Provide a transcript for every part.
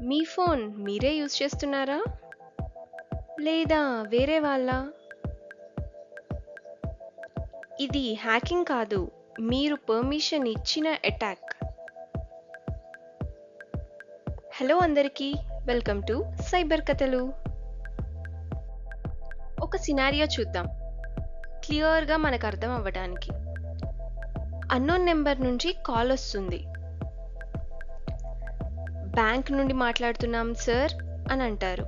మీ phone మీరే use చేస్తున్నారా? లేదా వేరే వాళ్ళా? ఇది హ్యాకింగ్ కాదు, మీరు పర్మిషన్ ఇచ్చిన అటాక్. హలో అందరికీ, వెల్కమ్ టు సైబర్ కథలు. ఒక సినారియో చూద్దాం, క్లియర్గా మనకు అర్థం అవ్వడానికి. అన్నోన్ నెంబర్ నుంచి కాల్ వస్తుంది. బ్యాంక్ నుండి మాట్లాడుతున్నాం సార్ అని అంటారు.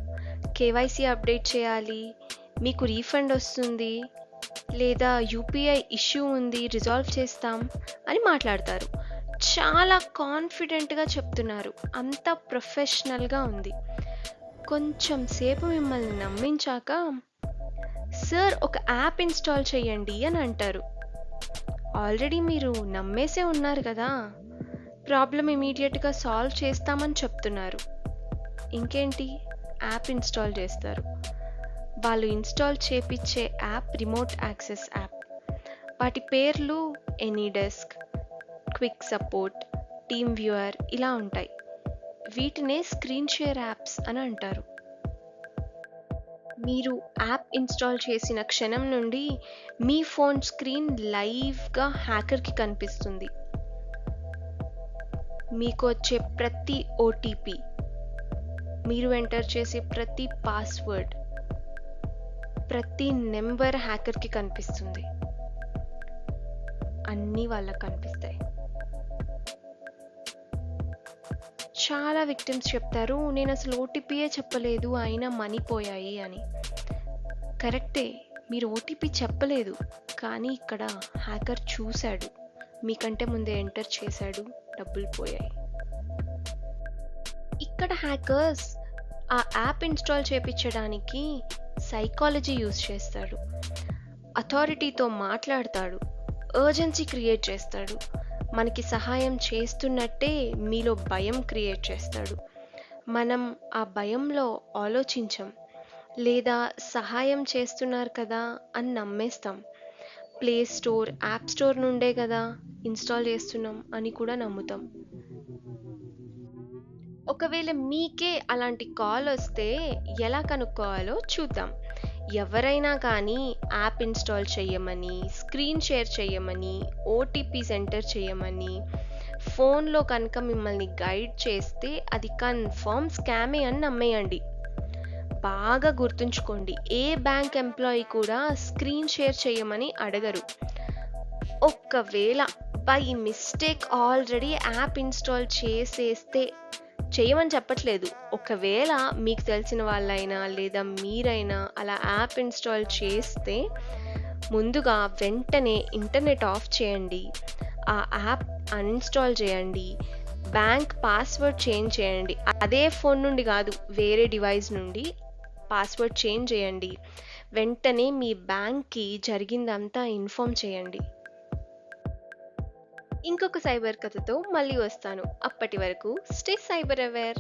కేవైసీ అప్డేట్ చేయాలి, మీకు రీఫండ్ వస్తుంది, లేదా యూపీఐ ఇష్యూ ఉంది, రిజాల్వ్ చేస్తాం అని మాట్లాడతారు. చాలా కాన్ఫిడెంట్గా చెప్తున్నారు, అంతా ప్రొఫెషనల్గా ఉంది. కొంచెం సేపు మిమ్మల్ని నమ్మించాక సార్ ఒక యాప్ ఇన్స్టాల్ చేయండి అని అంటారు. ఆల్రెడీ మీరు నమ్మేసే ఉన్నారు కదా, ప్రాబ్లం ఇమీడియట్గా సాల్వ్ చేస్తామని చెప్తున్నారు. ఇంకేంటి, యాప్ ఇన్స్టాల్ చేస్తారు. వాళ్ళు ఇన్స్టాల్ చేపించే యాప్ రిమోట్ యాక్సెస్ యాప్. వాటి పేర్లు AnyDesk, quick support, TeamViewer ఇలా ఉంటాయి. వీటినే స్క్రీన్ షేర్ యాప్స్ అని అంటారు. మీరు యాప్ ఇన్స్టాల్ చేసిన క్షణం నుండి మీ ఫోన్ స్క్రీన్ లైవ్గా హ్యాకర్కి కనిపిస్తుంది. మీకు వచ్చే ప్రతి ఓటీపీ, మీరు ఎంటర్ చేసే ప్రతి పాస్వర్డ్, ప్రతి నెంబర్ హ్యాకర్కి కనిపిస్తుంది. అన్నీ వాళ్ళకి కనిపిస్తాయి. చాలా విక్టిమ్స్ చెప్తారు, నేను అసలు ఓటీపీయే చెప్పలేదు అయినా మనీ పోయాయి అని. కరెక్టే, మీరు ఓటీపీ చెప్పలేదు, కానీ ఇక్కడ హ్యాకర్ చూశాడు, మీకంటే ముందే ఎంటర్ చేశాడు, డబ్బులు పోయాయి. ఇక్కడ హ్యాకర్స్ ఆ యాప్ ఇన్స్టాల్ చేయించడానికి సైకాలజీ యూజ్ చేస్తాడు, అథారిటీతో మాట్లాడతాడు, అర్జెన్సీ క్రియేట్ చేస్తాడు, మనకి సహాయం చేస్తున్నట్టే మీలో భయం క్రియేట్ చేస్తాడు. మనం ఆ భయంలో ఆలోచించం, లేదా సహాయం చేస్తున్నారు కదా అని నమ్మేస్తాం. ప్లే స్టోర్, యాప్ స్టోర్ నుండే కదా ఇన్స్టాల్ చేస్తున్నాం అని కూడా నమ్ముతాం. ఒకవేళ మీకే అలాంటి కాల్ వస్తే ఎలా కనుక్కోవాలో చూద్దాం. ఎవరైనా కానీ యాప్ ఇన్స్టాల్ చేయమని, స్క్రీన్ షేర్ చేయమని, ఓటీపీస్ ఎంటర్ చేయమని ఫోన్లో కనుక మిమ్మల్ని గైడ్ చేస్తే అది కన్ఫర్మ్ స్కామే అని నమ్మేయండి. బాగా గుర్తుంచుకోండి, ఏ బ్యాంక్ ఎంప్లాయీ కూడా స్క్రీన్ షేర్ చేయమని అడగరు. ఒకవేళ by mistake already app install చేసేస్తే, చేయమని చెప్పట్లేదు, ఒకవేళ మీకు తెలిసిన వాళ్ళైనా లేదా మీరైనా అలా యాప్ ఇన్స్టాల్ చేస్తే ముందుగా వెంటనే ఇంటర్నెట్ ఆఫ్ చేయండి, ఆ యాప్ అన్ఇన్స్టాల్ చేయండి, బ్యాంక్ పాస్వర్డ్ చేంజ్ చేయండి. అదే ఫోన్ నుండి కాదు, వేరే డివైస్ నుండి పాస్వర్డ్ చేంజ్ చేయండి. వెంటనే మీ బ్యాంక్కి జరిగిందంతా ఇన్ఫార్మ్ చేయండి. ఇంకొక సైబర్ కథతో మళ్ళీ వస్తాను. అప్పటి వరకు స్టే సైబర్ అవేర్.